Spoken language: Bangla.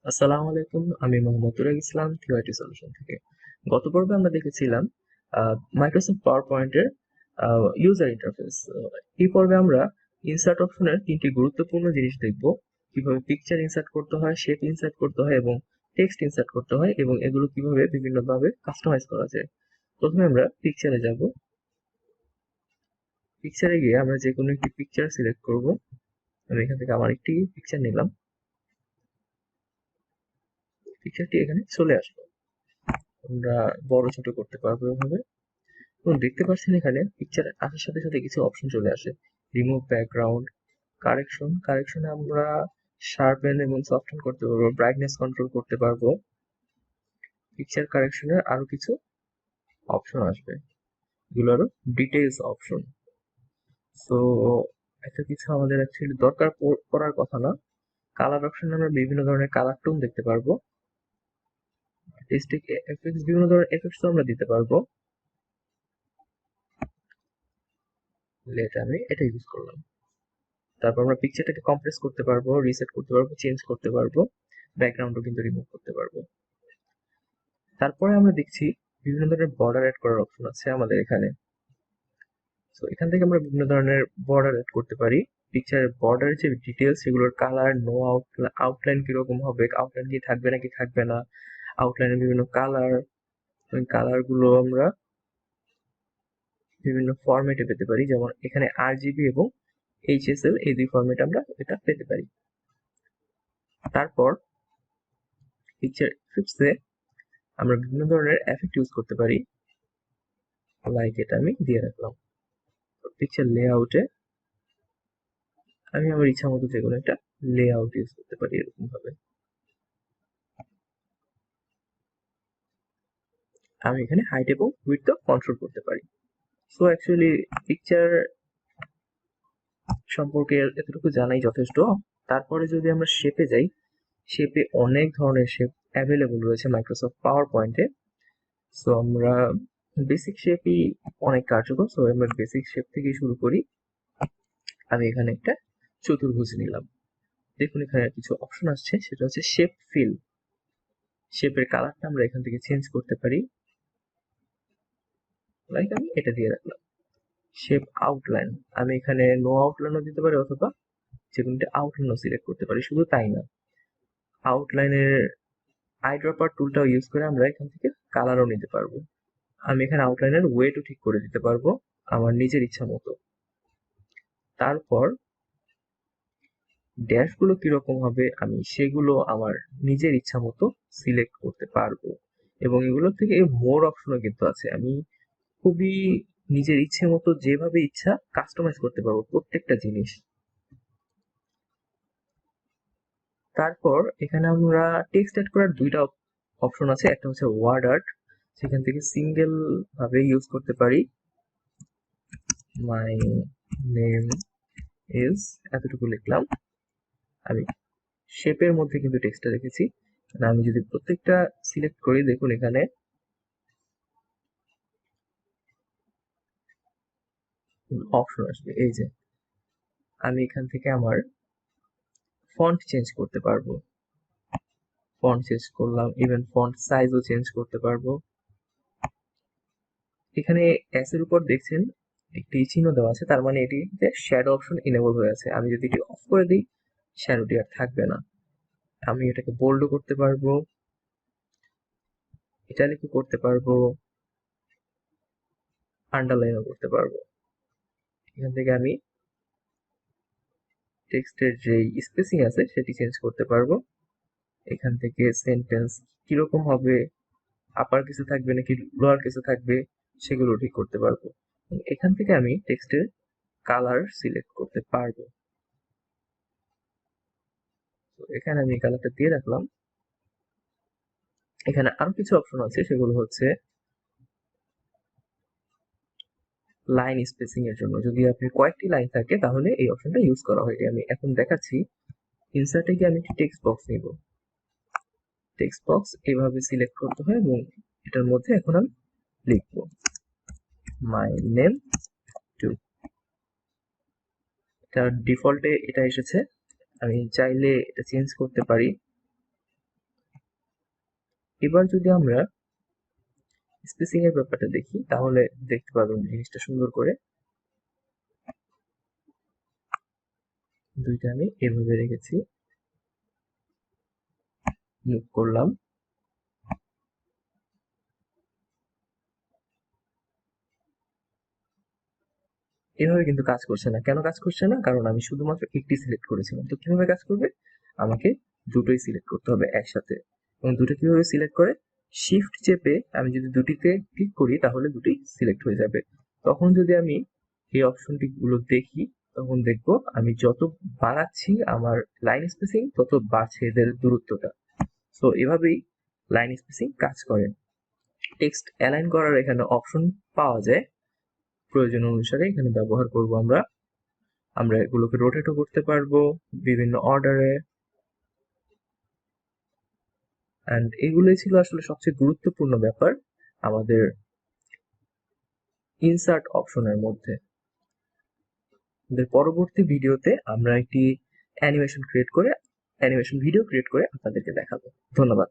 আসসালামু আলাইকুম। আমি মোহাম্মদ তুরাগ ইসলাম, থিও সলিউশন থেকে। গত পর্বে আমরা দেখেছিলাম মাইক্রোসফট পাওয়ার পয়েন্টের ইউজার ইন্টারফেস। এই পর্বে আমরা ইনসার্ট অপশনের তিনটি গুরুত্বপূর্ণ জিনিস দেখব। কিভাবে পিকচার ইনসার্ট করতে হয়, শেপ ইনসার্ট করতে হয় এবং টেক্সট ইনসার্ট করতে হয়, এবং এগুলো কিভাবে বিভিন্নভাবে কাস্টমাইজ করা যায়। প্রথমে আমরা পিকচারে যাব। পিকচারে গিয়ে আমরা যে কোনো একটি পিকচার সিলেক্ট করব। আমি এখান থেকে আমার একটি পিকচার নিলাম। পিকচারটি এখানে চলে আসলো। আমরা বড় ছোট করতে পারবো এভাবে। এবং দেখতে পাচ্ছেন এখানে পিকচার আসার সাথে সাথে কিছু অপশন চলে আসে। রিমুভ ব্যাকগ্রাউন্ড, কারেকশনে আমরা শার্পেন এবং সফটেন করতে পারবো, ব্রাইটনেস কন্ট্রোল করতে পারবো। পিকচার কারেকশনের আরো কিছু অপশন আসবে, এগুলো আরো ডিটেইলস অপশন। সো এত কিছু আমাদের অ্যাকচুয়ালি দরকার পড়ার কথা না। কালার অপশনে আমরা বিভিন্ন ধরনের কালার টোন দেখতে পারবো। আর্টিস্টিক এফেক্টস, বিভিন্ন ধরনের এফেক্টস আমরা দিতে পারবো। আমি এটা ইউজ করলাম। তারপর আমরা পিকচারটাকে কম্প্রেস করতে পারবো, রিসেট করতে পারবো, চেঞ্জ করতে পারবো, ব্যাকগ্রাউন্ডও কিন্তু রিমুভ করতে পারবো। তারপরে আমরা দেখছি বিভিন্ন ধরনের বর্ডার অ্যাড করার অপশন আছে আমাদের এখানে। তো এখান থেকে আমরা বিভিন্ন ধরনের বর্ডার অ্যাড করতে পারি। পিকচারের বর্ডারের যে ডিটেলস, সেগুলোর কালার, নো আউটলাইন কিরকম হবে, আউটলাইন কি থাকবে নাকি থাকবে না, আউটলাইনের বিভিন্ন কালার, ওই কালার গুলো আমরা বিভিন্ন ফরম্যাটে পেতে পারি। যেমন এখানে আরজিবি এবং এইচএসএল, এই দুই ফরম্যাটে আমরা এটা পেতে পারি। তারপর পিকচার এফেক্টসে আমরা বিভিন্ন ধরনের এফেক্ট ইউজ করতে পারি। লাইক এটা আমি দিয়ে রাখলাম। পিকচার লেআউটে আমি আমার ইচ্ছা মতো যে কোনো একটা লেআউট ইউজ করতে পারি এরকম ভাবে। আমি এখানে হাইট এবং উইডথ কন্ট্রোল করতে পারি। সো অ্যাকচুয়ালি পিকচার সম্পর্কে এতটুকু জানাই যথেষ্ট। তারপরে যদি আমরা শেপে যাই, শেপে অনেক ধরনের শেপ অ্যাভেলেবল রয়েছে মাইক্রোসফট পাওয়ার পয়েন্টে। সো আমরা বেসিক শেপই অনেক কার্যকর। সো আমরা বেসিক শেপ থেকে শুরু করি। আমি এখানে একটা চতুর্ভুজ নিলাম। দেখুন এখানে কিছু অপশন আসছে, সেটা হচ্ছে শেপ ফিল। শেপের কালারটা আমরা এখান থেকে চেঞ্জ করতে পারি। লাইক আমি এটা দিয়ে রাখলাম। শেপ আউটলাইন, আমি এখানে নো আউটলাইনও দিতে পারি, অথবা যেকোনো একটা আউটলাইনও সিলেক্ট করতে পারি। শুধু তাই না, আউটলাইনের আইড্রপার টুলটাও ইউজ করে আমরা এখান থেকে কালারও নিতে পারবো। আমি এখানে আউটলাইনের ওয়েটও ঠিক করে দিতে পারবো আমার নিজের ইচ্ছা মতো। তারপর ড্যাশগুলো কিরকম হবে আমি সেগুলো আমার নিজের ইচ্ছা মতো সিলেক্ট করতে পারবো। এবং এগুলো থেকে মোর অপশনও কিন্তু আছে। আমি খুবই নিজের ইচ্ছে মতো যেভাবে ইচ্ছা কাস্টমাইজ করতে পারবো প্রত্যেকটা জিনিস। তারপর এখানে আমরা টেক্সট অ্যাড করার দুইটা অপশন আছে। একটা হচ্ছে ওয়ার্ড আর্ট, সেখান থেকে সিঙ্গেল ভাবে ইউজ করতে পারি। মাই নেম ইজ, এতটুকু লিখলাম। আমি শেপের মধ্যে কিন্তু টেক্সটটা রেখেছি। আমি যদি প্রত্যেকটা সিলেক্ট করি, দেখুন এখানে অপশন আসবে। এই যে আমি এখান থেকে আমার ফন্ট চেঞ্জ করতে পারবো। ফন্ট চেঞ্জ করলাম, ইভেন ফন্ট সাইজও চেঞ্জ করতে পারবো। এখানে এস এর উপর দেখছেন একটি চিহ্ন দেওয়া আছে, তার মানে এটিতে শ্যাডো অপশন ইনেবল হয়ে আছে। আমি যদি এটি অফ করে দিই, শ্যাডোটি আর থাকবে না। আমি এটাকে বোল্ডও করতে পারবো, ইটালিকও করতে পারবো, আন্ডারলাইনও করতে পারবো। এখান থেকে আমি টেক্সটের যে স্পেসিং আছে সেটি চেঞ্জ করতে পারবো। এখান থেকে সেন্টেন্স কিরকম হবে, আপার কেসে থাকবে নাকি লোয়ার কেসে থাকবে, সেগুলো ঠিক করতে পারবো। এখান থেকে আমি টেক্সটের কালার সিলেক্ট করতে পারবো। তো এখানে আমি কালারটা দিয়ে রাখলাম। এখানে আরো কিছু অপশন আছে, সেগুলো হচ্ছে লাইন স্পেসিং এর জন্য। যদি আপনি কয়েকটি লাইন থাকে তাহলে এই অপশনটা ইউজ করা হয়। আমি এখন দেখাচ্ছি। ইনসার্টে গিয়ে আমি একটি টেক্সট বক্স নিব। টেক্সট বক্স এভাবে সিলেক্ট করতে হয় এবং এটার মধ্যে এখন আমি লিখবো মাই নেম টু। এটা ডিফল্টে এটা এসেছে, আমি চাইলে এটা চেঞ্জ করতে পারি। এবার যদি আমরা স্পেসিং এর ব্যাপারটা দেখি তাহলে দেখতে পাবেন জিনিসটা সুন্দর করে। দুইটা আমি এভাবে রেখেছি, মুভ করলাম। এভাবে কিন্তু কাজ করছে না। কেন কাজ করছে না? কারণ আমি শুধুমাত্র একটি সিলেক্ট করেছিলাম। তো কিভাবে কাজ করবে? আমাকে দুটোই সিলেক্ট করতে হবে একসাথে। এবং দুটো কিভাবে সিলেক্ট করে? শিফট চেপে আমি যদি দুটিতে ক্লিক করি তাহলে দুটি সিলেক্ট হয়ে যাবে। তখন যদি আমি এই অপশনটি গুলো দেখি তখন দেখবো আমি যত বাড়াচ্ছি আমার লাইন স্পেসিং তত বাড়ছে এদের দূরত্বটা। সো এভাবেই লাইন স্পেসিং কাজ করে। টেক্সট অ্যালাইন করার এখানে অপশন পাওয়া যায়, প্রয়োজন অনুসারে এখানে ব্যবহার করব আমরা। আমরা এগুলোকে রোটেটও করতে পারবো বিভিন্ন অর্ডারে। অ্যান্ড এগুলোই ছিল আসলে সবচেয়ে গুরুত্বপূর্ণ ব্যাপার আমাদের ইনসার্ট অপশনের মধ্যে। আমাদের পরবর্তী ভিডিওতে আমরা একটি অ্যানিমেশন ভিডিও ক্রিয়েট করে আপনাদেরকে দেখাবো। ধন্যবাদ।